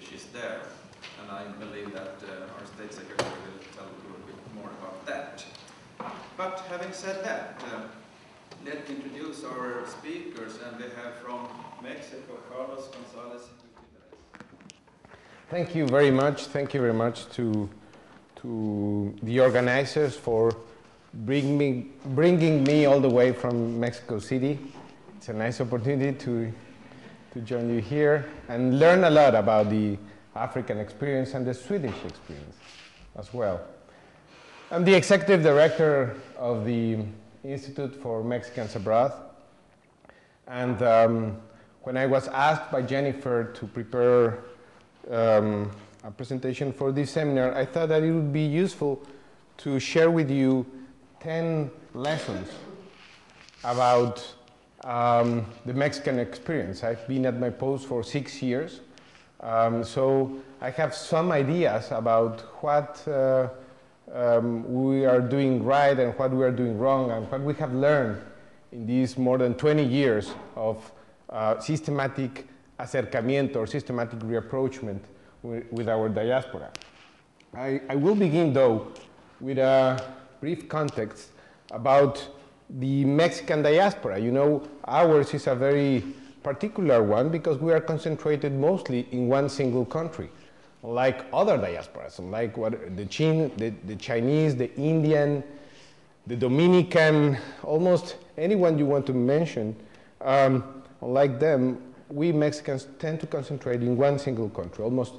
which is there. And I believe that our State Secretary will tell a little bit more about that. But having said that, let's introduce our speakers, and we have from Mexico, Carlos Gonzalez. Thank you very much. Thank you very much to the organizers for bringing me all the way from Mexico City. It's a nice opportunity to join you here and learn a lot about the African experience and the Swedish experience as well. I'm the executive director of the Institute for Mexicans Abroad. And when I was asked by Jennifer to prepare a presentation for this seminar, I thought that it would be useful to share with you 10 lessons about the Mexican experience. I've been at my post for 6 years, so I have some ideas about what we are doing right and what we are doing wrong and what we have learned in these more than 20 years of systematic acercamiento or systematic reapproachment with our diaspora. I will begin, though, with a brief context about the Mexican diaspora. You know, ours is a very particular one because we are concentrated mostly in one single country, like other diasporas, like the Chinese, the Indian, the Dominican, almost anyone you want to mention. Like them, we Mexicans tend to concentrate in one single country. Almost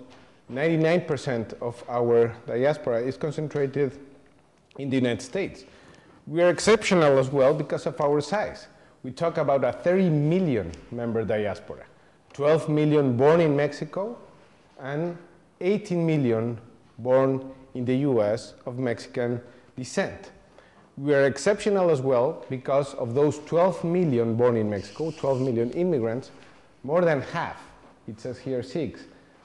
99% of our diaspora is concentrated in the United States. We are exceptional as well because of our size. We talk about a 30 million member diaspora, 12 million born in Mexico, and 18 million born in the US of Mexican descent. We are exceptional as well because of those 12 million born in Mexico, 12 million immigrants, more than half, it says here 6,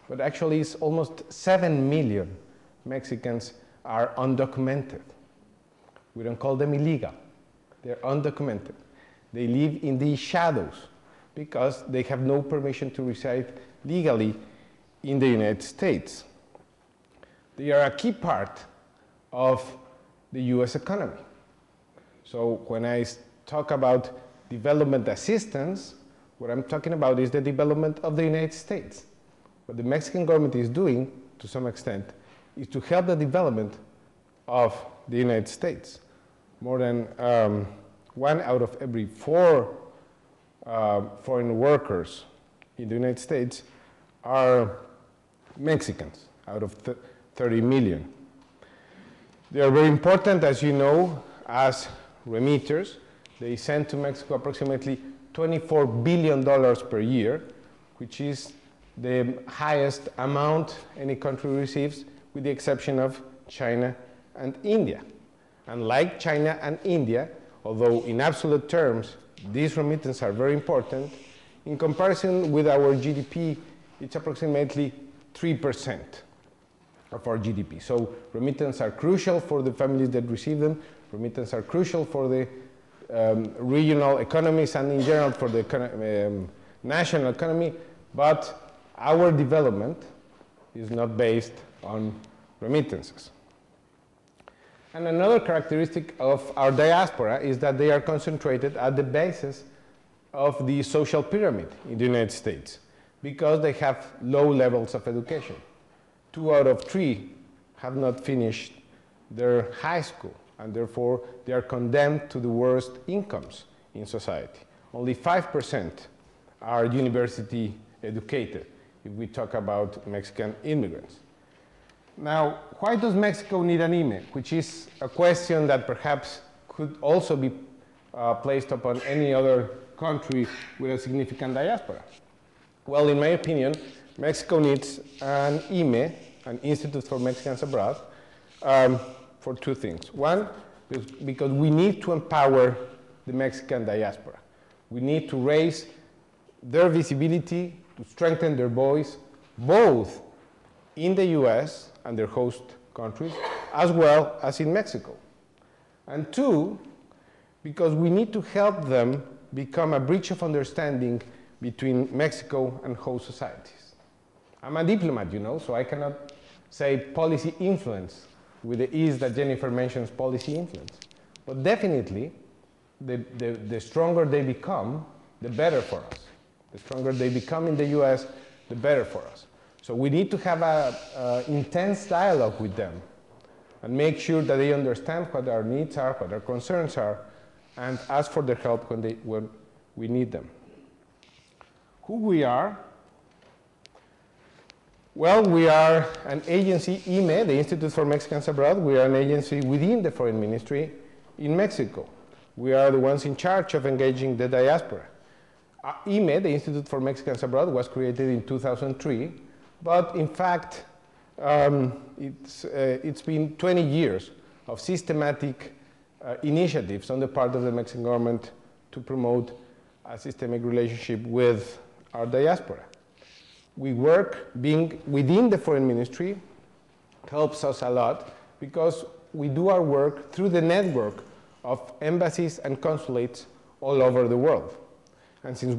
but actually it's almost 7 million Mexicans are undocumented. We don't call them illegal, they're undocumented. They live in the shadows because they have no permission to reside legally in the United States. They are a key part of the US economy. So when I talk about development assistance, what I'm talking about is the development of the United States. What the Mexican government is doing, to some extent, is to help the development of the United States. More than 1 out of every 4 foreign workers in the United States are Mexicans, out of 30 million. They are very important, as you know, as remitters. They send to Mexico approximately $24 billion per year, which is the highest amount any country receives, with the exception of China and India. And like China and India, although in absolute terms these remittances are very important, in comparison with our GDP, it's approximately 3% of our GDP. So remittances are crucial for the families that receive them. Remittances are crucial for the regional economies and in general for the national economy, but our development is not based on remittances. And another characteristic of our diaspora is that they are concentrated at the basis of the social pyramid in the United States because they have low levels of education. 2 out of 3 have not finished their high school, and therefore they are condemned to the worst incomes in society. Only 5% are university educated if we talk about Mexican immigrants. Now, why does Mexico need an IME? Which is a question that perhaps could also be placed upon any other country with a significant diaspora. Well, in my opinion, Mexico needs an IME, an Institute for Mexicans Abroad, for 2 things. One, because we need to empower the Mexican diaspora. We need to raise their visibility, to strengthen their voice, both in the US and their host countries, as well as in Mexico. And 2, because we need to help them become a bridge of understanding between Mexico and host societies. I'm a diplomat, you know, so I cannot say policy influence with the ease that Jennifer mentions policy influence. But definitely, the stronger they become, the better for us. The stronger they become in the US, the better for us. So we need to have an intense dialogue with them and make sure that they understand what our needs are, what our concerns are, and ask for their help when we need them. Who we are? Well, we are an agency, IME, the Institute for Mexicans Abroad. We are an agency within the Foreign Ministry in Mexico. We are the ones in charge of engaging the diaspora. IME, the Institute for Mexicans Abroad, was created in 2003, but in fact, it's been 20 years of systematic initiatives on the part of the Mexican government to promote a systemic relationship with our diaspora. We work being within the Foreign Ministry helps us a lot because we do our work through the network of embassies and consulates all over the world. And since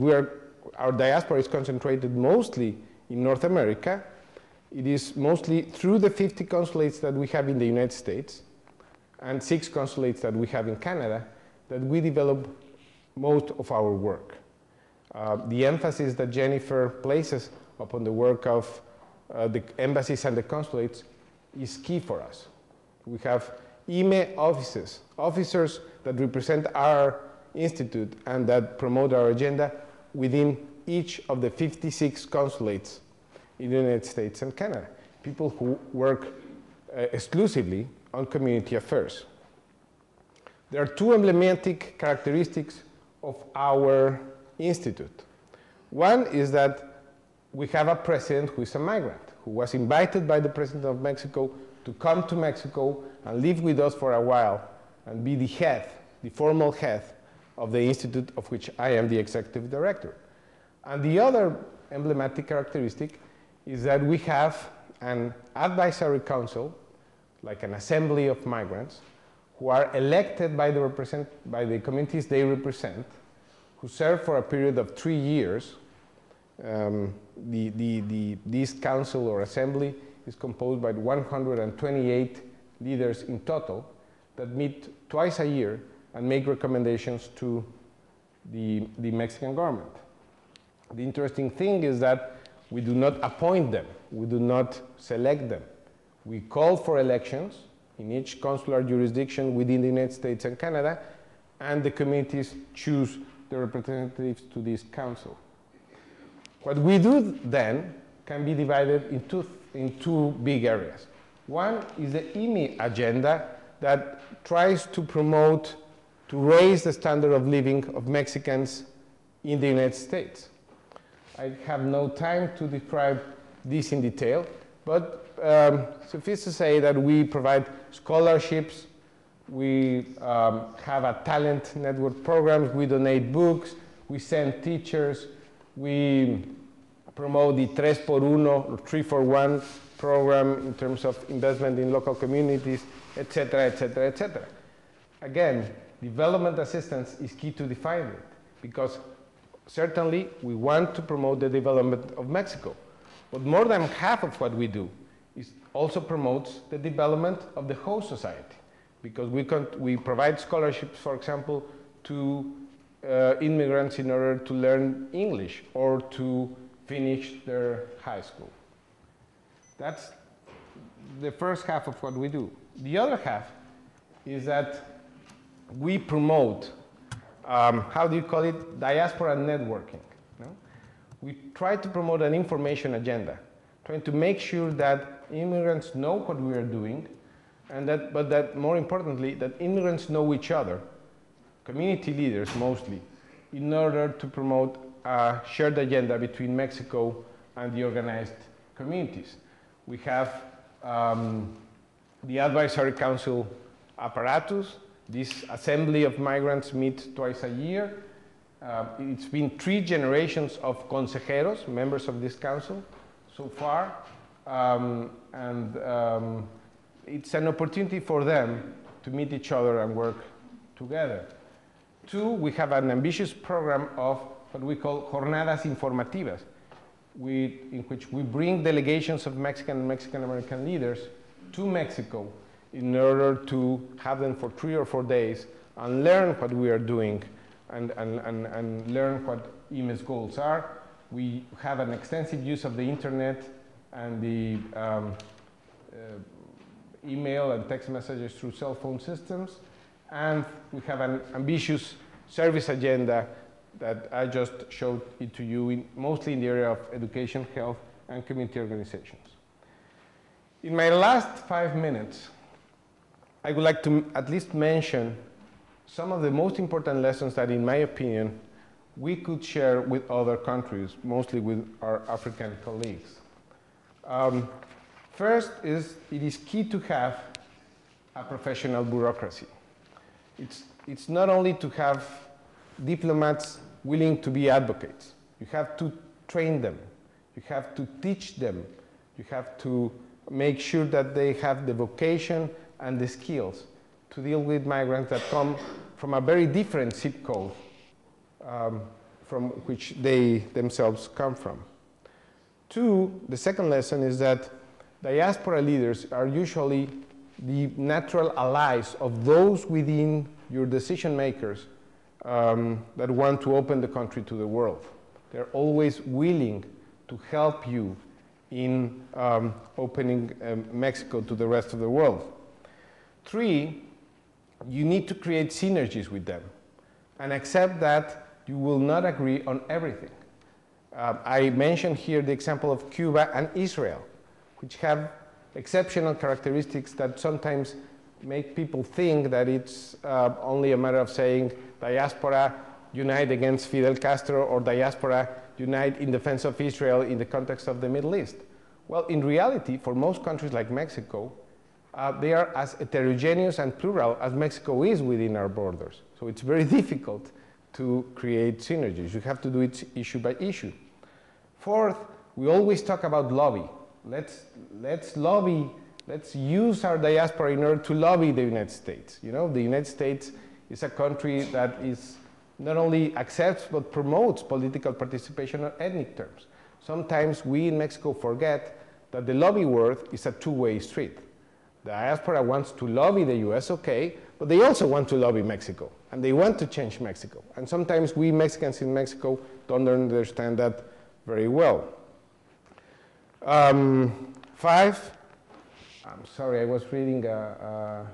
our diaspora is concentrated mostly in North America, it is mostly through the 50 consulates that we have in the United States and 6 consulates that we have in Canada that we develop most of our work. The emphasis that Jennifer places upon the work of the embassies and the consulates is key for us. We have IME officers that represent our institute and that promote our agenda within each of the 56 consulates in the United States and Canada, people who work exclusively on community affairs. There are 2 emblematic characteristics of our institute. One is that we have a president who is a migrant, who was invited by the President of Mexico to come to Mexico and live with us for a while and be the head, the formal head of the institute of which I am the executive director. And the other emblematic characteristic is that we have an advisory council, like an assembly of migrants, who are elected by the communities they represent, who serve for a period of 3 years. This council or assembly is composed by 128 leaders in total that meet twice a year and make recommendations to the Mexican government. The interesting thing is that we do not appoint them, we do not select them. We call for elections in each consular jurisdiction within the United States and Canada, and the communities choose the representatives to this council. What we do then can be divided in two big areas. One is the IME agenda that tries to promote, to raise the standard of living of Mexicans in the United States. I have no time to describe this in detail, but suffice to say that we provide scholarships, we have a talent network programs, we donate books, we send teachers, we promote the 3x1 or 3-for-1 program in terms of investment in local communities, etc., etc., etc. Again, development assistance is key to define it, because certainly we want to promote the development of Mexico, but more than half of what we do also promotes the development of the host society, because we provide scholarships, for example, to immigrants in order to learn English or to finish their high school. That's the first half of what we do. The other half is that we promote, how do you call it, diaspora networking. No? We try to promote an information agenda, trying to make sure that immigrants know what we are doing, and but that more importantly, that immigrants know each other, community leaders mostly, in order to promote a shared agenda between Mexico and the organized communities. We have the Advisory Council apparatus. This assembly of migrants meet twice a year. It's been 3 generations of consejeros, members of this council, so far. It's an opportunity for them to meet each other and work together. 2, we have an ambitious program of what we call jornadas informativas. in which we bring delegations of Mexican and Mexican-American leaders to Mexico in order to have them for 3 or 4 days and learn what we are doing and learn what IME's goals are. We have an extensive use of the internet and the email and text messages through cell phone systems. And we have an ambitious service agenda that I just showed it to you, mostly in the area of education, health, and community organizations. In my last 5 minutes, I would like to at least mention some of the most important lessons that, in my opinion, we could share with other countries, mostly with our African colleagues. First is, it is key to have a professional bureaucracy. It's not only to have diplomats willing to be advocates. You have to train them. You have to teach them. You have to make sure that they have the vocation and the skills to deal with migrants that come from a very different zip code from which they themselves come from. Two, the second lesson is that diaspora leaders are usually the natural allies of those within your decision makers that want to open the country to the world. They're always willing to help you in opening Mexico to the rest of the world. Three, you need to create synergies with them and accept that you will not agree on everything. I mentioned here the example of Cuba and Israel, which have exceptional characteristics that sometimes make people think that it's only a matter of saying diaspora unite against Fidel Castro or diaspora unite in defense of Israel in the context of the Middle East. Well, in reality, for most countries like Mexico, they are as heterogeneous and plural as Mexico is within our borders. So it's very difficult to create synergies. You have to do it issue by issue. Fourth, we always talk about lobby. Let's lobby, let's use our diaspora in order to lobby the United States. You know, the United States is a country that is not only accepts but promotes political participation on ethnic terms. Sometimes we in Mexico forget that the lobby word is a two-way street. The diaspora wants to lobby the US, okay, but they also want to lobby Mexico, and they want to change Mexico. And sometimes we Mexicans in Mexico don't understand that very well. Five, I'm sorry, I was reading a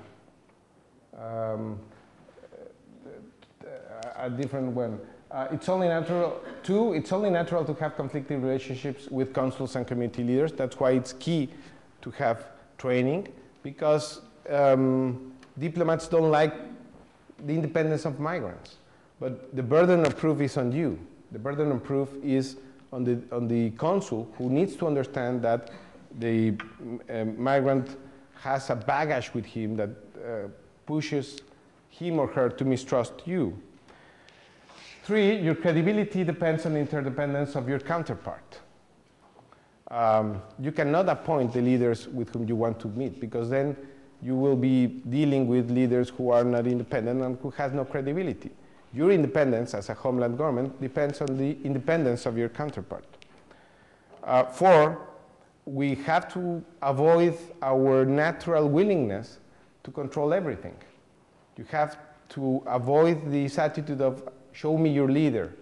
different one. It's only natural to have conflicting relationships with consuls and community leaders. That's why it's key to have training, because diplomats don't like the independence of migrants. But the burden of proof is on you. The burden of proof is on the consul, who needs to understand that the migrant has a baggage with him that pushes him or her to mistrust you. Three, your credibility depends on the interdependence of your counterpart. You cannot appoint the leaders with whom you want to meet, because then you will be dealing with leaders who are not independent and who has no credibility. Your independence as a homeland government depends on the independence of your counterpart. Four, we have to avoid our natural willingness to control everything. You have to avoid this attitude of show me your leader,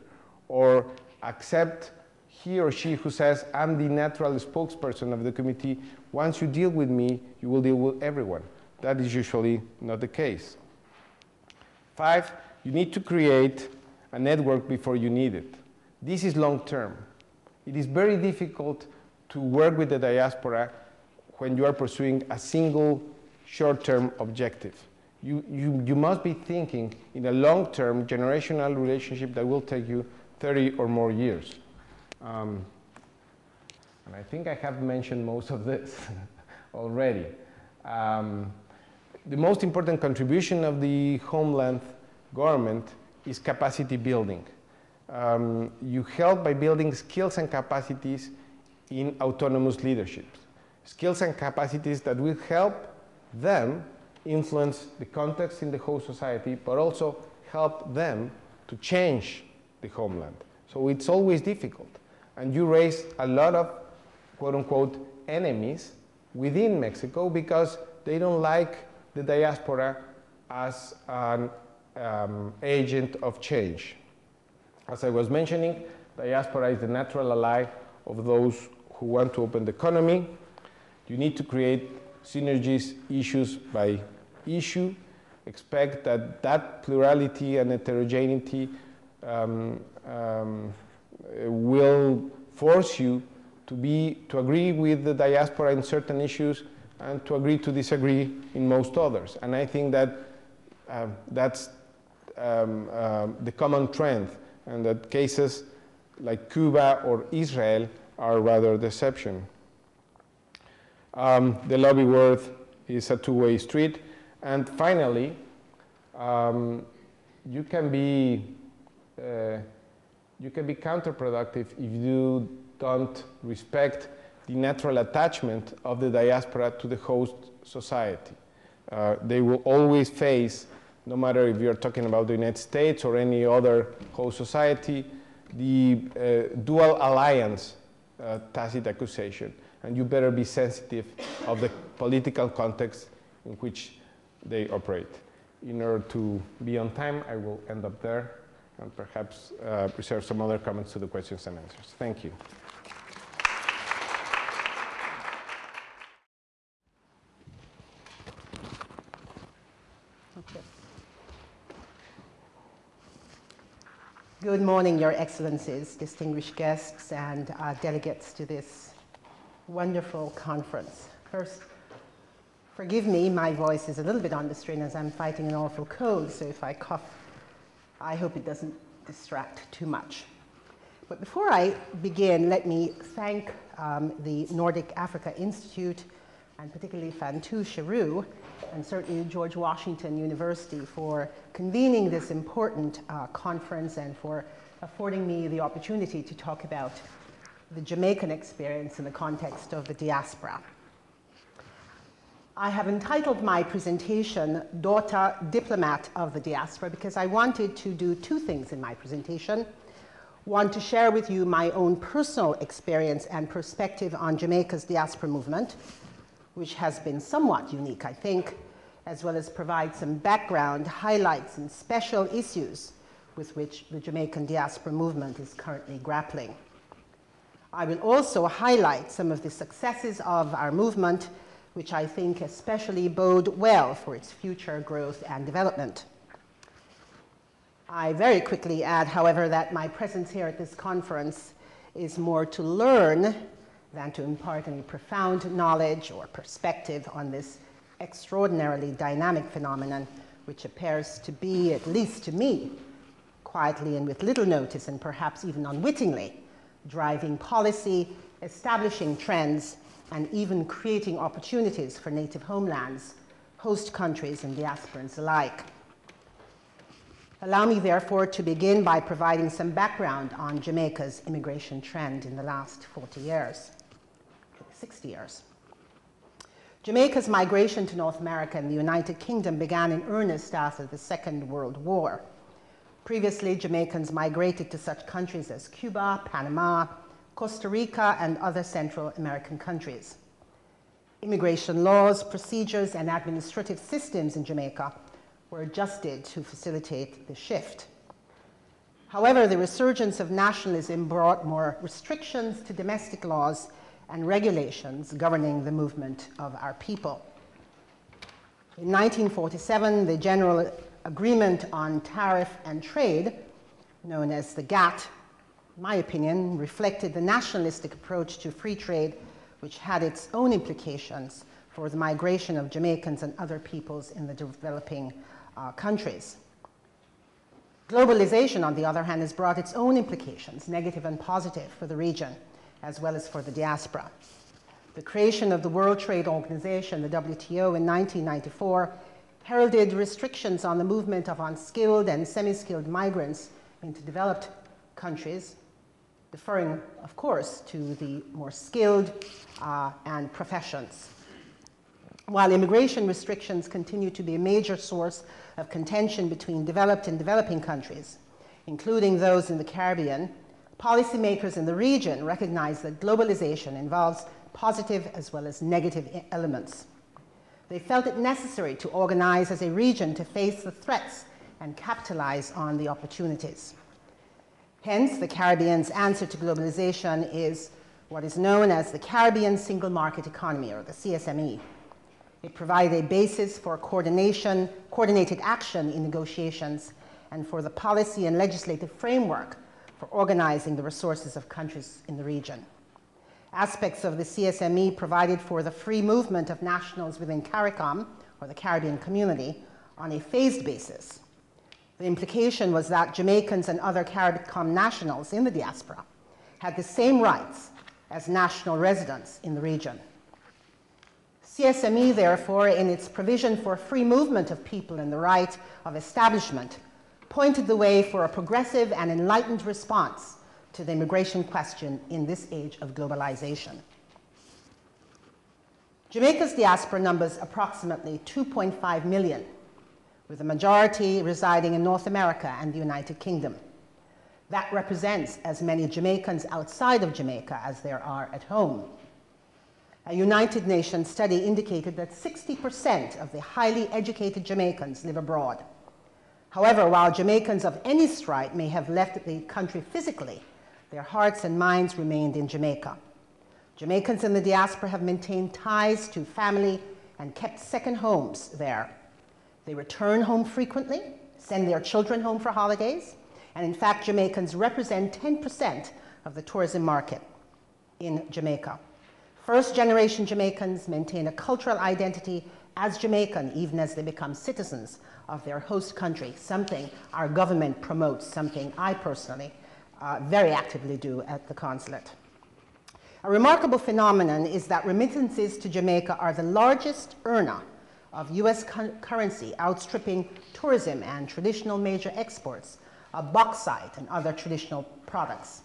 or accept he or she who says, I'm the natural spokesperson of the committee. Once you deal with me, you will deal with everyone. That is usually not the case. Five, you need to create a network before you need it. This is long term. It is very difficult to work with the diaspora when you are pursuing a single short-term objective. You must be thinking in a long-term generational relationship that will take you 30 or more years. And I think I have mentioned most of this already. The most important contribution of the homeland government is capacity building. You help by building skills and capacities in autonomous leadership. Skills and capacities that will help them influence the context in the whole society, but also help them to change the homeland. So it's always difficult. And you raise a lot of quote-unquote enemies within Mexico because they don't like the diaspora as an agent of change. As I was mentioning, diaspora is the natural ally of those who want to open the economy. You need to create synergies issues by issue. Expect that that plurality and heterogeneity will force you to agree with the diaspora in certain issues and to agree to disagree in most others. And I think that that's the common trend, and that cases like Cuba or Israel are rather the exception. The lobby word is a two-way street. And finally, you can be counterproductive if you don't respect the natural attachment of the diaspora to the host society. They will always face, no matter if you're talking about the United States or any other host society, the dual alliance tacit accusation. And you better be sensitive of the political context in which they operate. In order to be on time, I will end up there and perhaps reserve some other comments to the questions and answers. Thank you. Okay. Good morning, Your Excellencies, distinguished guests, and delegates to this wonderful conference. First, forgive me, my voice is a little bit on the strain as I'm fighting an awful cold, so if I cough, I hope it doesn't distract too much. But before I begin, let me thank the Nordic Africa Institute, and particularly Fantou Cheroux, and certainly George Washington University for convening this important conference and for affording me the opportunity to talk about the Jamaican experience in the context of the diaspora. I have entitled my presentation, Daughter Diplomat of the Diaspora, because I wanted to do two things in my presentation. One, to share with you my own personal experience and perspective on Jamaica's diaspora movement, which has been somewhat unique, I think, as well as provide some background, highlights, and special issues with which the Jamaican diaspora movement is currently grappling. I will also highlight some of the successes of our movement, which I think especially bode well for its future growth and development. I very quickly add, however, that my presence here at this conference is more to learn than to impart any profound knowledge or perspective on this extraordinarily dynamic phenomenon, which appears to be, at least to me, quietly and with little notice and perhaps even unwittingly, driving policy, establishing trends, and even creating opportunities for native homelands, host countries, and diasporans alike. Allow me, therefore, to begin by providing some background on Jamaica's immigration trend in the last 40 years, 60 years. Jamaica's migration to North America and the United Kingdom began in earnest after the Second World War. Previously, Jamaicans migrated to such countries as Cuba, Panama, Costa Rica, and other Central American countries. Immigration laws, procedures, and administrative systems in Jamaica were adjusted to facilitate the shift. However, the resurgence of nationalism brought more restrictions to domestic laws and regulations governing the movement of our people. In 1947, the General Agreement on Tariff and Trade, known as the GATT, in my opinion, reflected the nationalistic approach to free trade, which had its own implications for the migration of Jamaicans and other peoples in the developing countries. Globalization, on the other hand, has brought its own implications, negative and positive, for the region, as well as for the diaspora. The creation of the World Trade Organization, the WTO, in 1994 heralded restrictions on the movement of unskilled and semi-skilled migrants into developed countries, deferring, of course, to the more skilled and professions. While immigration restrictions continue to be a major source of contention between developed and developing countries, including those in the Caribbean, policymakers in the region recognize that globalization involves positive as well as negative elements. They felt it necessary to organize as a region to face the threats and capitalize on the opportunities. Hence, the Caribbean's answer to globalization is what is known as the Caribbean Single Market Economy, or the CSME. It provided a basis for coordinated action in negotiations and for the policy and legislative framework for organizing the resources of countries in the region. Aspects of the CSME provided for the free movement of nationals within CARICOM, or the Caribbean Community, on a phased basis. The implication was that Jamaicans and other CARICOM nationals in the diaspora had the same rights as national residents in the region. CSME, therefore, in its provision for free movement of people and the right of establishment, pointed the way for a progressive and enlightened response to the immigration question in this age of globalization. Jamaica's diaspora numbers approximately 2.5 million, with the majority residing in North America and the United Kingdom. That represents as many Jamaicans outside of Jamaica as there are at home. A United Nations study indicated that 60% of the highly educated Jamaicans live abroad. However, while Jamaicans of any stripe may have left the country physically, their hearts and minds remained in Jamaica. Jamaicans in the diaspora have maintained ties to family and kept second homes there. They return home frequently, send their children home for holidays, and in fact, Jamaicans represent 10% of the tourism market in Jamaica. First-generation Jamaicans maintain a cultural identity as Jamaican even as they become citizens of their host country, something our government promotes, something I personally very actively do at the consulate. A remarkable phenomenon is that remittances to Jamaica are the largest earner of US currency, outstripping tourism and traditional major exports of bauxite and other traditional products.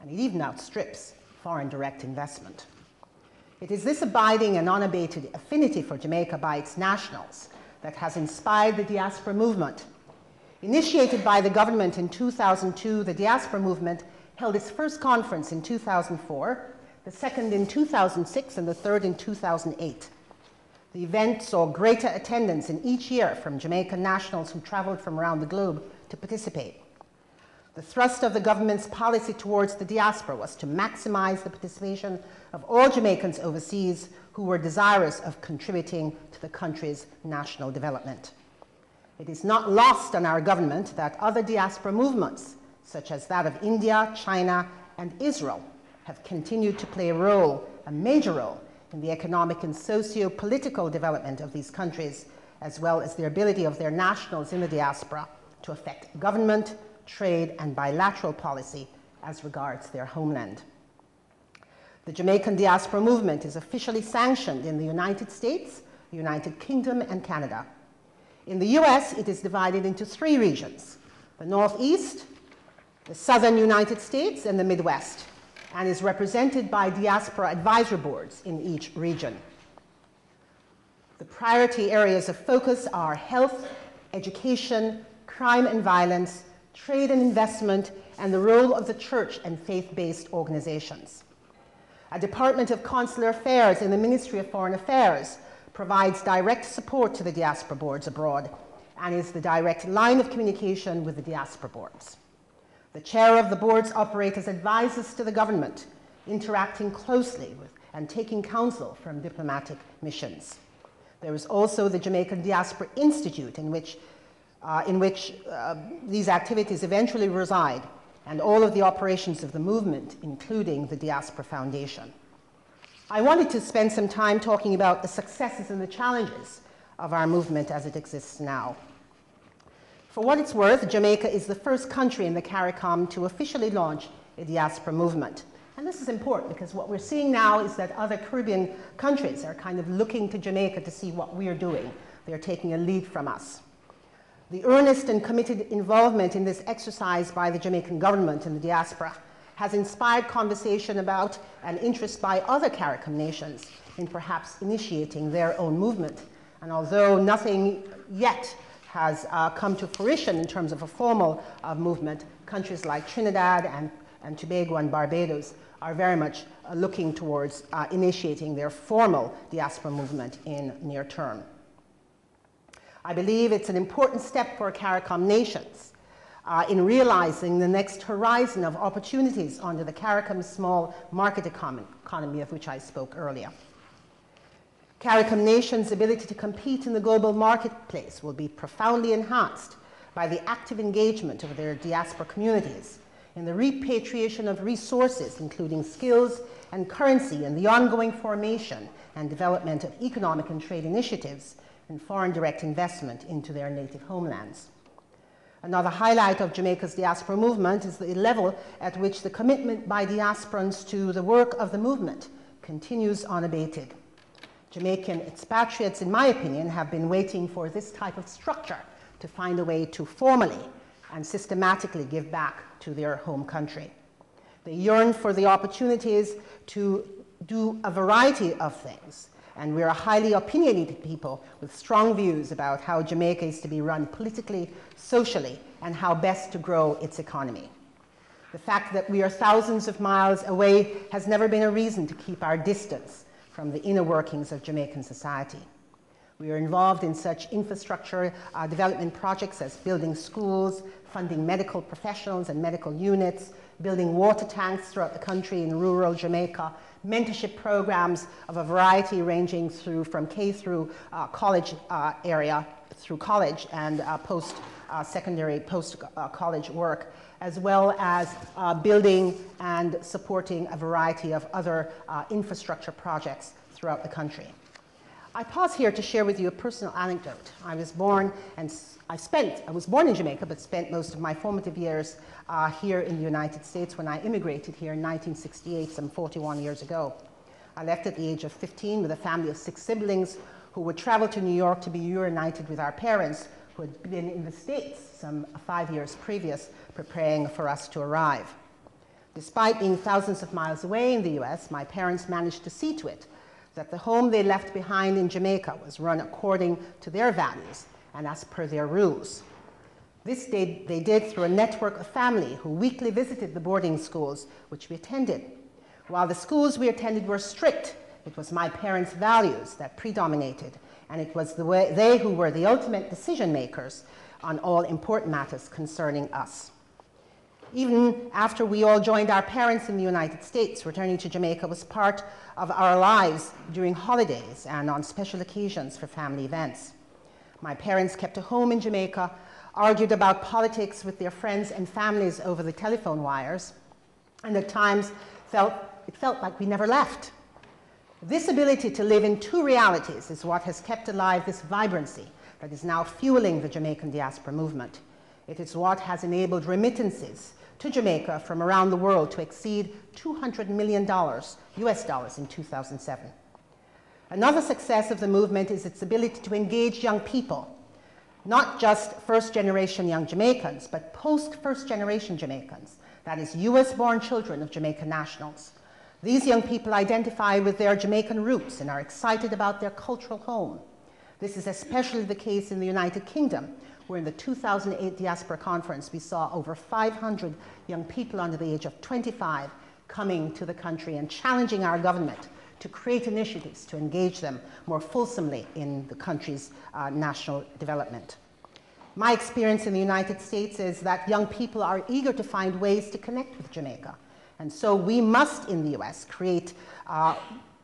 And it even outstrips foreign direct investment. It is this abiding and unabated affinity for Jamaica by its nationals that has inspired the diaspora movement. Initiated by the government in 2002, the diaspora movement held its first conference in 2004, the second in 2006, and the third in 2008. The event saw greater attendance in each year from Jamaican nationals who traveled from around the globe to participate. The thrust of the government's policy towards the diaspora was to maximize the participation of all Jamaicans overseas who were desirous of contributing to the country's national development. It is not lost on our government that other diaspora movements, such as that of India, China, and Israel, have continued to play a major role, in the economic and socio-political development of these countries, as well as the ability of their nationals in the diaspora to affect government, trade, and bilateral policy as regards their homeland. The Jamaican diaspora movement is officially sanctioned in the United States, the United Kingdom, and Canada. In the US, it is divided into 3 regions: the Northeast, the Southern United States, and the Midwest, and is represented by diaspora advisory boards in each region. The priority areas of focus are health, education, crime and violence, trade and investment, and the role of the church and faith-based organizations. A Department of Consular Affairs in the Ministry of Foreign Affairs provides direct support to the diaspora boards abroad and is the direct line of communication with the diaspora boards. The chair of the boards operate as advisors to the government, interacting closely with and taking counsel from diplomatic missions. There is also the Jamaican Diaspora Institute, in which these activities eventually reside, and all of the operations of the movement, including the Diaspora Foundation. I wanted to spend some time talking about the successes and the challenges of our movement as it exists now. For what it's worth, Jamaica is the first country in the CARICOM to officially launch a diaspora movement. And this is important because what we're seeing now is that other Caribbean countries are kind of looking to Jamaica to see what we're doing. They're taking a lead from us. The earnest and committed involvement in this exercise by the Jamaican government and the diaspora has inspired conversation about and interest by other CARICOM nations in perhaps initiating their own movement. And although nothing yet has come to fruition in terms of a formal movement, countries like Trinidad and and Tobago and Barbados are very much looking towards initiating their formal diaspora movement in near term. I believe it's an important step for CARICOM nations in realizing the next horizon of opportunities under the CARICOM small market economy of which I spoke earlier. CARICOM nations' ability to compete in the global marketplace will be profoundly enhanced by the active engagement of their diaspora communities in the repatriation of resources, including skills and currency, and the ongoing formation and development of economic and trade initiatives and foreign direct investment into their native homelands. Another highlight of Jamaica's diaspora movement is the level at which the commitment by diasporans to the work of the movement continues unabated. Jamaican expatriates, in my opinion, have been waiting for this type of structure to find a way to formally and systematically give back to their home country. They yearn for the opportunities to do a variety of things, and we're a highly opinionated people with strong views about how Jamaica is to be run politically, socially, and how best to grow its economy. The fact that we are thousands of miles away has never been a reason to keep our distance from the inner workings of Jamaican society. We are involved in such infrastructure development projects as building schools, funding medical professionals and medical units, building water tanks throughout the country in rural Jamaica, mentorship programs of a variety ranging through from K through college area, through college and post-secondary, post-college work, as well as building and supporting a variety of other infrastructure projects throughout the country. I pause here to share with you a personal anecdote. I was born in Jamaica, but spent most of my formative years here in the United States when I immigrated here in 1968, some 41 years ago. I left at the age of 15 with a family of 6 siblings who would travel to New York to be reunited with our parents who had been in the States some 5 years previous, preparing for us to arrive. Despite being thousands of miles away in the US, my parents managed to see to it that the home they left behind in Jamaica was run according to their values and as per their rules. This they did through a network of family who weekly visited the boarding schools which we attended. While the schools we attended were strict, it was my parents' values that predominated, and it was they who were the ultimate decision makers on all important matters concerning us. Even after we all joined our parents in the United States, returning to Jamaica was part of our lives during holidays and on special occasions for family events. My parents kept a home in Jamaica, argued about politics with their friends and families over the telephone wires, and at times it felt like we never left. This ability to live in two realities is what has kept alive this vibrancy that is now fueling the Jamaican diaspora movement. It is what has enabled remittances to Jamaica from around the world to exceed $200 million US dollars in 2007. Another success of the movement is its ability to engage young people, not just first-generation young Jamaicans, but post-first-generation Jamaicans, that is, US-born children of Jamaican nationals. These young people identify with their Jamaican roots and are excited about their cultural home. This is especially the case in the United Kingdom, where in the 2008 Diaspora Conference we saw over 500 young people under the age of 25 coming to the country and challenging our government to create initiatives to engage them more fulsomely in the country's national development. My experience in the United States is that young people are eager to find ways to connect with Jamaica, and so we must in the US create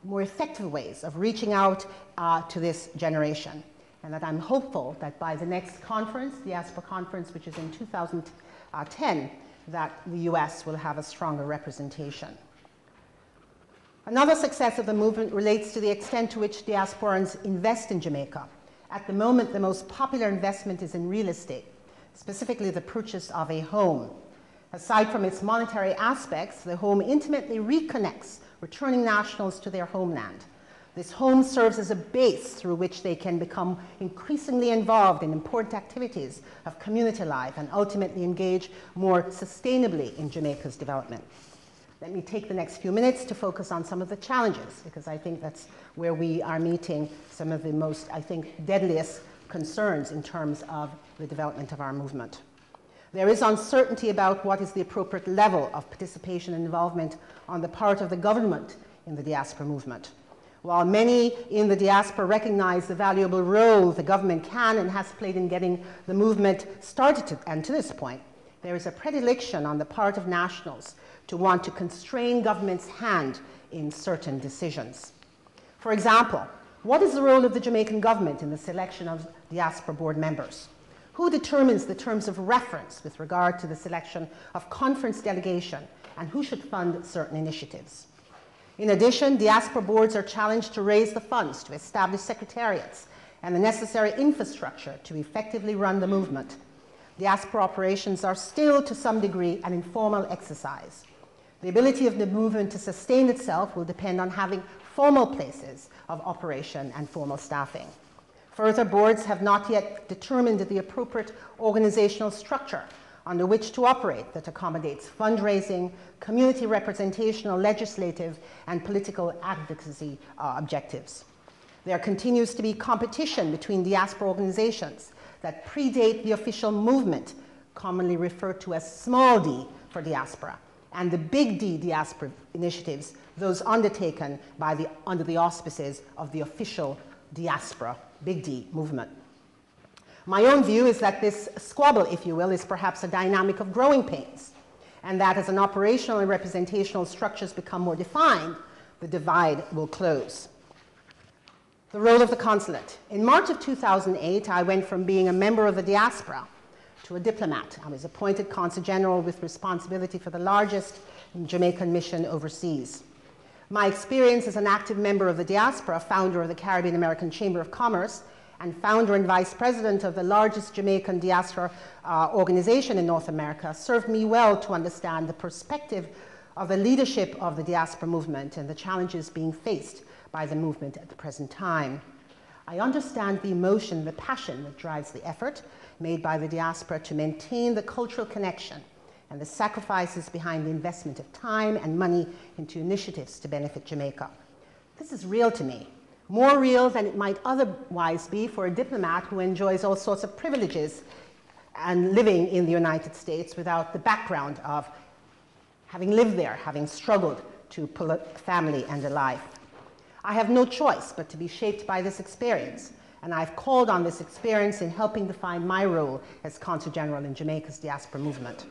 more effective ways of reaching out to this generation. And that I'm hopeful that by the next conference, the Diaspora Conference, which is in 2010, that the US will have a stronger representation. Another success of the movement relates to the extent to which diasporans invest in Jamaica. At the moment, the most popular investment is in real estate, specifically the purchase of a home. Aside from its monetary aspects, the home intimately reconnects returning nationals to their homeland. This home serves as a base through which they can become increasingly involved in important activities of community life and ultimately engage more sustainably in Jamaica's development. Let me take the next few minutes to focus on some of the challenges, because I think that's where we are meeting some of the most, deadliest concerns in terms of the development of our movement. There is uncertainty about what is the appropriate level of participation and involvement on the part of the government in the diaspora movement. While many in the diaspora recognize the valuable role the government can and has played in getting the movement started and to this point, there is a predilection on the part of nationals to want to constrain government's hand in certain decisions. For example, what is the role of the Jamaican government in the selection of diaspora board members? Who determines the terms of reference with regard to the selection of conference delegation, and who should fund certain initiatives? In addition, diaspora boards are challenged to raise the funds to establish secretariats and the necessary infrastructure to effectively run the movement. Diaspora operations are still, to some degree, an informal exercise. The ability of the movement to sustain itself will depend on having formal places of operation and formal staffing. Further, boards have not yet determined the appropriate organizational structure under which to operate that accommodates fundraising, community representational, legislative, and political advocacy objectives. There continues to be competition between diaspora organizations that predate the official movement, commonly referred to as small d for diaspora, and the big D diaspora initiatives, those undertaken by under the auspices of the official diaspora, big D movement. My own view is that this squabble, if you will, is perhaps a dynamic of growing pains, and that as an operational and representational structures become more defined, the divide will close. The role of the consulate. In March of 2008, I went from being a member of the diaspora to a diplomat. I was appointed Consul General with responsibility for the largest Jamaican mission overseas. My experience as an active member of the diaspora, founder of the Caribbean American Chamber of Commerce, and founder and vice president of the largest Jamaican diaspora organization in North America, served me well to understand the perspective of the leadership of the diaspora movement and the challenges being faced by the movement at the present time. I understand the emotion, the passion that drives the effort made by the diaspora to maintain the cultural connection and the sacrifices behind the investment of time and money into initiatives to benefit Jamaica. This is real to me, more real than it might otherwise be for a diplomat who enjoys all sorts of privileges and living in the United States without the background of having lived there, having struggled to pull a family and a life. I have no choice but to be shaped by this experience, and I've called on this experience in helping define my role as Consul General in Jamaica's diaspora movement.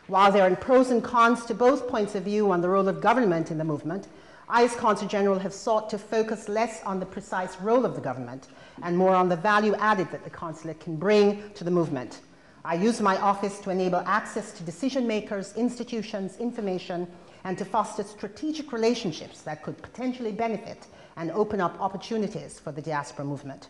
While there are pros and cons to both points of view on the role of government in the movement, I as Consul General have sought to focus less on the precise role of the government and more on the value added that the consulate can bring to the movement. I use my office to enable access to decision makers, institutions, information, and to foster strategic relationships that could potentially benefit and open up opportunities for the diaspora movement.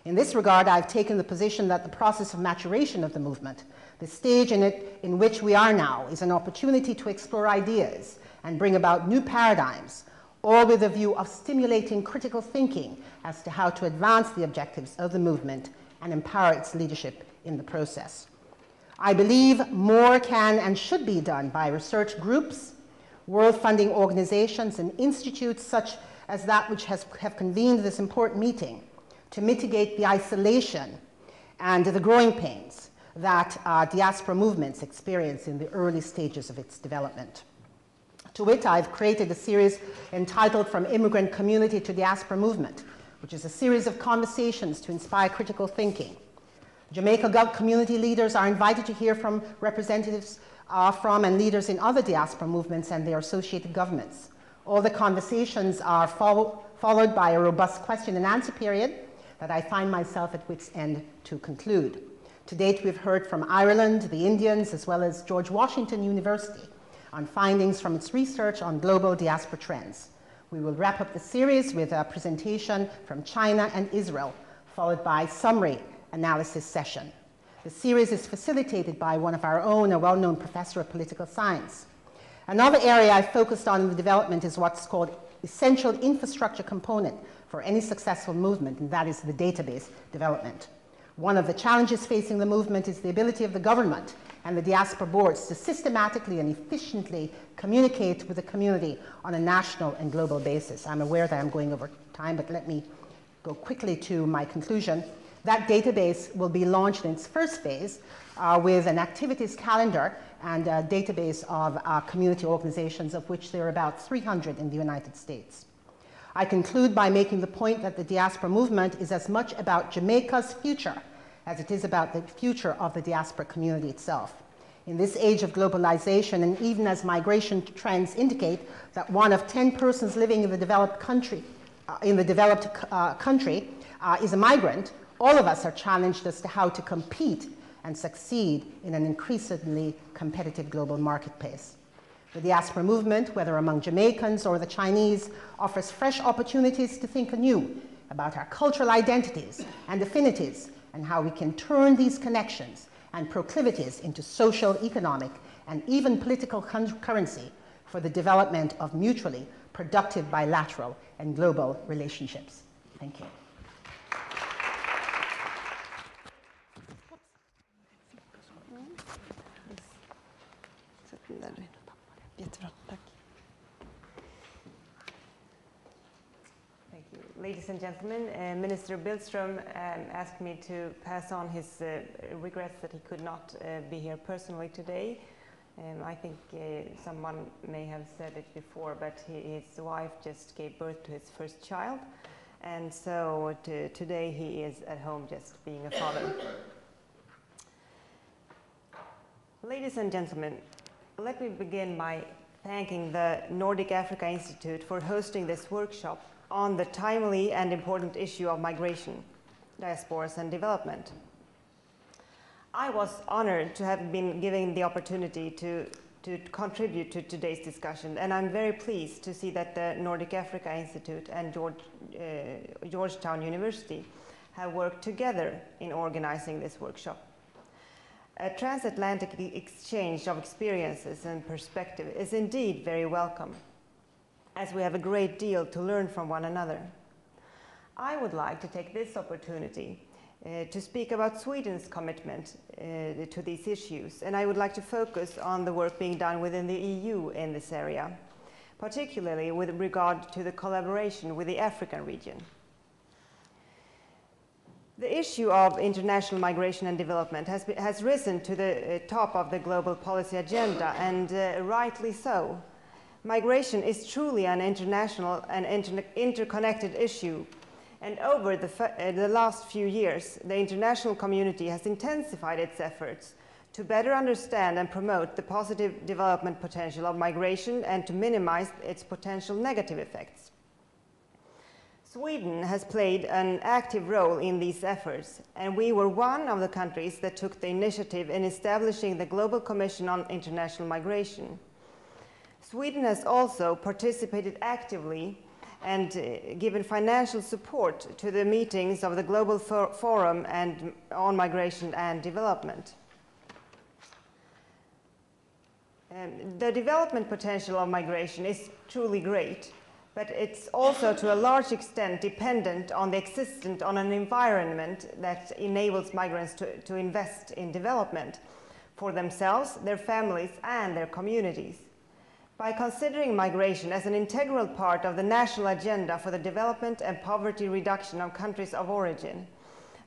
In this regard, I've taken the position that the process of maturation of the movement, the stage in which we are now, is an opportunity to explore ideas and bring about new paradigms, all with a view of stimulating critical thinking as to how to advance the objectives of the movement and empower its leadership in the process. I believe more can and should be done by research groups, world funding organizations, and institutes such as that which have convened this important meeting to mitigate the isolation and the growing pains that diaspora movements experience in the early stages of its development. To wit, I've created a series entitled From Immigrant Community to Diaspora Movement, which is a series of conversations to inspire critical thinking. Jamaica community leaders are invited to hear from representatives from and leaders in other diaspora movements and their associated governments. All the conversations are followed by a robust question and answer period that I find myself at wit's end to conclude. To date, we've heard from Ireland, the Indians, as well as George Washington University on findings from its research on global diaspora trends. We will wrap up the series with a presentation from China and Israel, followed by a summary analysis session. The series is facilitated by one of our own, a well-known professor of political science. Another area I focused on in the development is what's called essential infrastructure component for any successful movement, and that is the database development. One of the challenges facing the movement is the ability of the government and the diaspora boards to systematically and efficiently communicate with the community on a national and global basis. I'm aware that I'm going over time, but let me go quickly to my conclusion. That database will be launched in its first phase with an activities calendar and a database of community organizations, of which there are about 300 in the United States. I conclude by making the point that the diaspora movement is as much about Jamaica's future as it is about the future of the diaspora community itself. In this age of globalization, and even as migration trends indicate that 1 of 10 persons living in the developed country, is a migrant, all of us are challenged as to how to compete and succeed in an increasingly competitive global marketplace. The diaspora movement, whether among Jamaicans or the Chinese, offers fresh opportunities to think anew about our cultural identities and affinities and how we can turn these connections and proclivities into social, economic, and even political currency for the development of mutually productive bilateral and global relationships. Thank you. Thank you. Ladies and gentlemen, Minister Billström asked me to pass on his regrets that he could not be here personally today. I think someone may have said it before, but his wife just gave birth to his first child, and so today he is at home just being a father. Ladies and gentlemen, let me begin by thanking the Nordic Africa Institute for hosting this workshop on the timely and important issue of migration, diasporas, and development. I was honored to have been given the opportunity to contribute to today's discussion, and I'm very pleased to see that the Nordic Africa Institute and Georgetown University have worked together in organizing this workshop. A transatlantic exchange of experiences and perspective is indeed very welcome, as we have a great deal to learn from one another. I would like to take this opportunity to speak about Sweden's commitment to these issues, and I would like to focus on the work being done within the EU in this area, particularly with regard to the collaboration with the African region. The issue of international migration and development has risen to the top of the global policy agenda, and rightly so. Migration is truly an international and interconnected issue, and over the last few years, the international community has intensified its efforts to better understand and promote the positive development potential of migration and to minimize its potential negative effects. Sweden has played an active role in these efforts, and we were one of the countries that took the initiative in establishing the Global Commission on International Migration. Sweden has also participated actively and given financial support to the meetings of the Global Forum on Migration and Development. The development potential of migration is truly great, but it's also to a large extent dependent on the existence on an environment that enables migrants to invest in development for themselves, their families, and their communities. By considering migration as an integral part of the national agenda for the development and poverty reduction of countries of origin,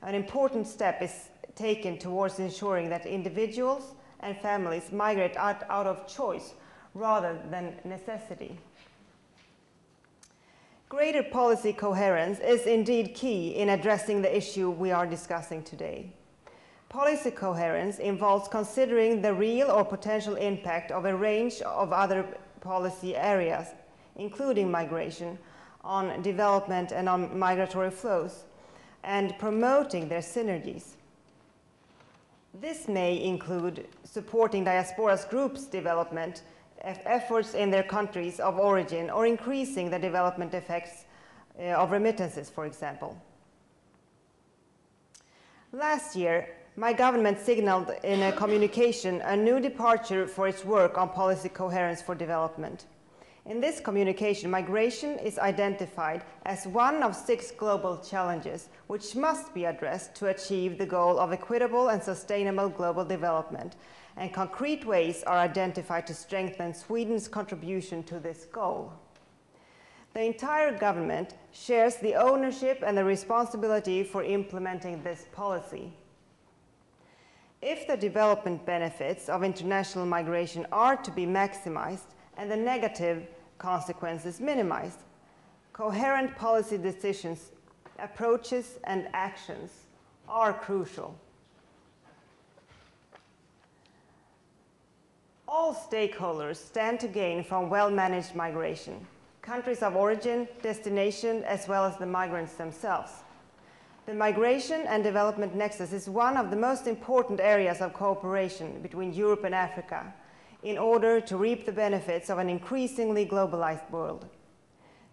an important step is taken towards ensuring that individuals and families migrate out of choice rather than necessity. Greater policy coherence is indeed key in addressing the issue we are discussing today. Policy coherence involves considering the real or potential impact of a range of other policy areas, including migration, on development and on migratory flows, and promoting their synergies. This may include supporting diasporas groups' development efforts in their countries of origin, or increasing the development effects of remittances, for example. Last year, my government signaled in a communication a new departure for its work on policy coherence for development. In this communication, migration is identified as one of 6 global challenges which must be addressed to achieve the goal of equitable and sustainable global development, and concrete ways are identified to strengthen Sweden's contribution to this goal. The entire government shares the ownership and the responsibility for implementing this policy. If the development benefits of international migration are to be maximized and the negative consequences minimized, coherent policy decisions, approaches, and actions are crucial. All stakeholders stand to gain from well-managed migration, countries of origin, destination, as well as the migrants themselves. The migration and development nexus is one of the most important areas of cooperation between Europe and Africa in order to reap the benefits of an increasingly globalized world.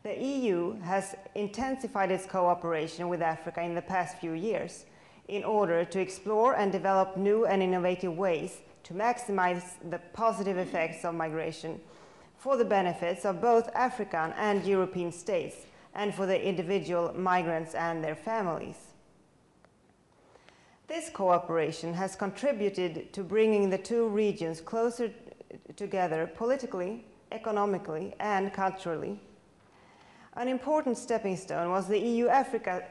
The EU has intensified its cooperation with Africa in the past few years in order to explore and develop new and innovative ways to maximize the positive effects of migration for the benefits of both African and European states and for the individual migrants and their families. This cooperation has contributed to bringing the two regions closer together politically, economically, and culturally. An important stepping stone was the EU-Africa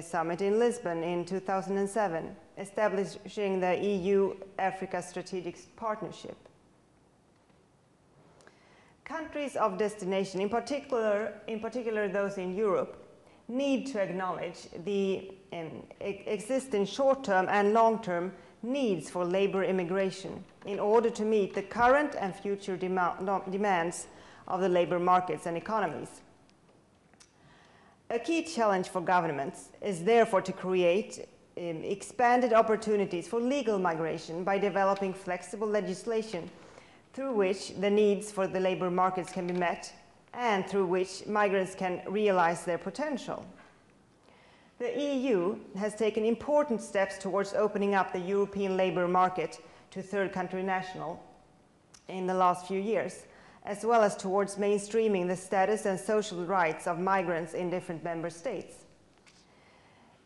Summit in Lisbon in 2007, establishing the EU-Africa Strategic Partnership. Countries of destination, in particular those in Europe, need to acknowledge the existing short-term and long-term needs for labor immigration in order to meet the current and future demands of the labor markets and economies. A key challenge for governments is therefore to create expanded opportunities for legal migration by developing flexible legislation through which the needs for the labor markets can be met and through which migrants can realize their potential. The EU has taken important steps towards opening up the European labor market to third country nationals in the last few years, as well as towards mainstreaming the status and social rights of migrants in different member states.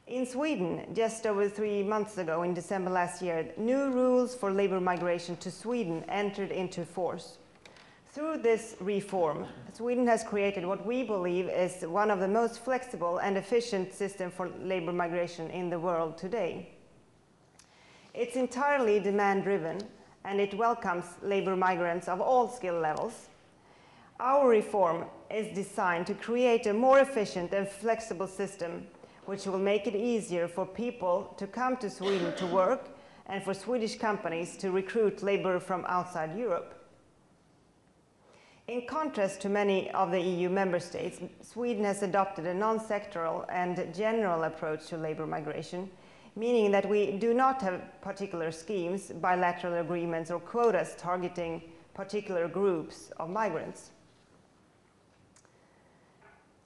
In Sweden, just over 3 months ago, in December last year, new rules for labor migration to Sweden entered into force. Through this reform, Sweden has created what we believe is one of the most flexible and efficient systems for labor migration in the world today. It's entirely demand-driven, and it welcomes labor migrants of all skill levels. Our reform is designed to create a more efficient and flexible system which will make it easier for people to come to Sweden to work and for Swedish companies to recruit labor from outside Europe. In contrast to many of the EU member states, Sweden has adopted a non-sectoral and general approach to labor migration, meaning that we do not have particular schemes, bilateral agreements, or quotas targeting particular groups of migrants.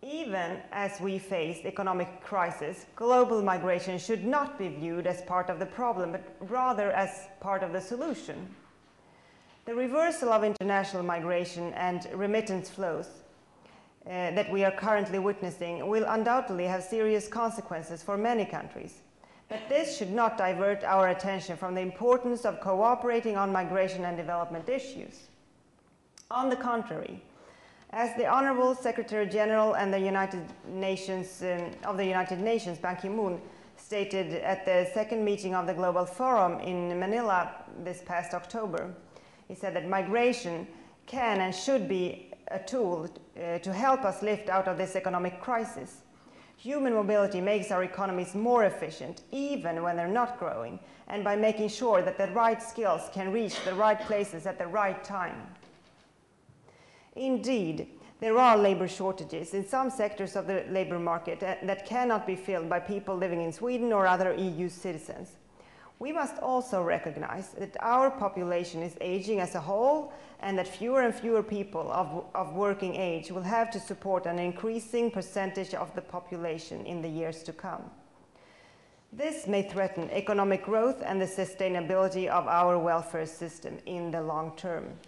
Even as we face economic crisis, global migration should not be viewed as part of the problem, but rather as part of the solution. The reversal of international migration and remittance flows that we are currently witnessing will undoubtedly have serious consequences for many countries. But this should not divert our attention from the importance of cooperating on migration and development issues. On the contrary, as the Honorable Secretary General and the United Nations, Ban Ki-moon, stated at the second meeting of the Global Forum in Manila this past October, he said that migration can and should be a tool to help us lift out of this economic crisis. Human mobility makes our economies more efficient, even when they're not growing, and by making sure that the right skills can reach the right places at the right time. Indeed, there are labor shortages in some sectors of the labor market that cannot be filled by people living in Sweden or other EU citizens. We must also recognize that our population is aging as a whole and that fewer and fewer people of working age will have to support an increasing percentage of the population in the years to come. This may threaten economic growth and the sustainability of our welfare system in the long term.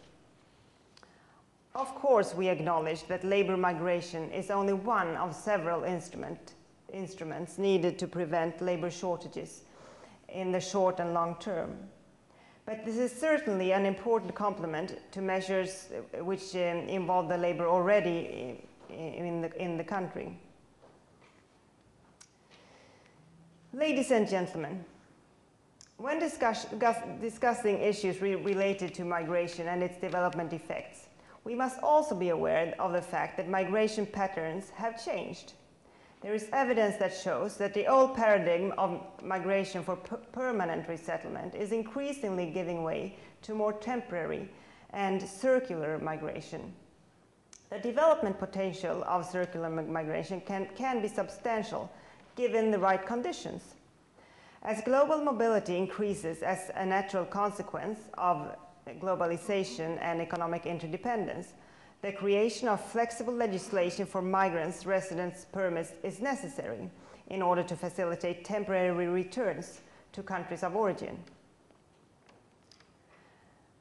Of course, we acknowledge that labor migration is only one of several instruments needed to prevent labor shortages in the short and long term. But this is certainly an important complement to measures which involve the labor already in the country. Ladies and gentlemen, when discussing issues related to migration and its development effects, we must also be aware of the fact that migration patterns have changed. There is evidence that shows that the old paradigm of migration for permanent resettlement is increasingly giving way to more temporary and circular migration. The development potential of circular migration can be substantial given the right conditions. As global mobility increases as a natural consequence of globalization and economic interdependence, the creation of flexible legislation for migrants' residence permits is necessary in order to facilitate temporary returns to countries of origin.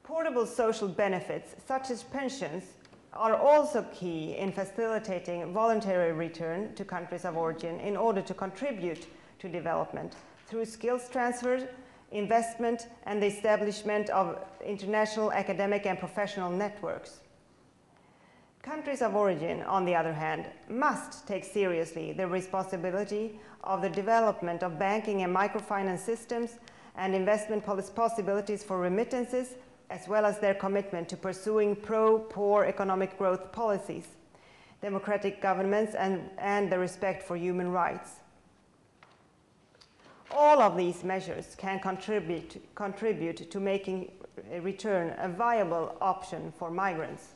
Portable social benefits, such as pensions, are also key in facilitating voluntary return to countries of origin in order to contribute to development through skills transfer, investment, and the establishment of international academic and professional networks. Countries of origin, on the other hand, must take seriously the responsibility of the development of banking and microfinance systems and investment possibilities for remittances, as well as their commitment to pursuing pro-poor economic growth policies, democratic governments, and the respect for human rights. All of these measures can contribute to making a return a viable option for migrants.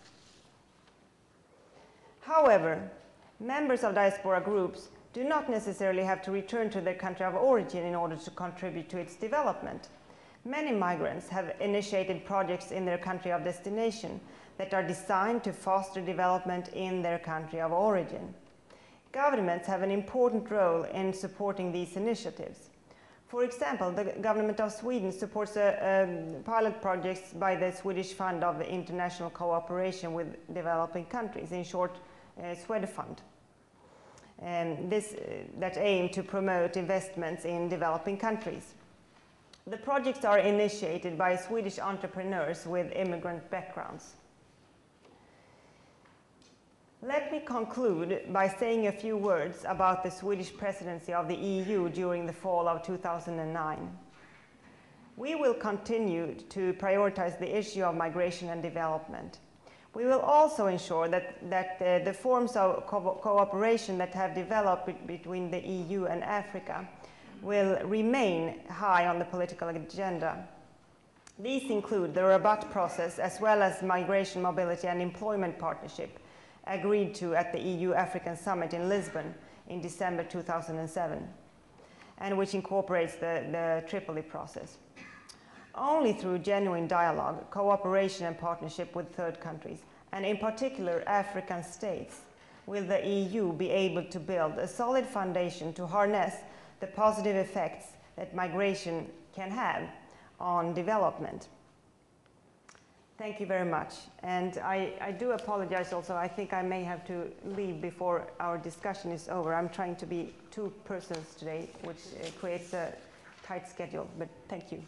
However, members of diaspora groups do not necessarily have to return to their country of origin in order to contribute to its development. Many migrants have initiated projects in their country of destination that are designed to foster development in their country of origin. Governments have an important role in supporting these initiatives. For example, the government of Sweden supports pilot projects by the Swedish Fund of International Cooperation with Developing Countries, in short, Swedfund, that aim to promote investments in developing countries. The projects are initiated by Swedish entrepreneurs with immigrant backgrounds. Let me conclude by saying a few words about the Swedish presidency of the EU during the fall of 2009. We will continue to prioritize the issue of migration and development. We will also ensure that the forms of cooperation that have developed between the EU and Africa will remain high on the political agenda. These include the Rabat process, as well as migration, mobility and employment partnership agreed to at the EU-African Summit in Lisbon in December 2007, and which incorporates the Tripoli process. Only through genuine dialogue, cooperation and partnership with third countries, and in particular African states, will the EU be able to build a solid foundation to harness the positive effects that migration can have on development. Thank you very much. And I do apologize also. I think I may have to leave before our discussion is over. I'm trying to be two persons today, which creates a tight schedule, but thank you.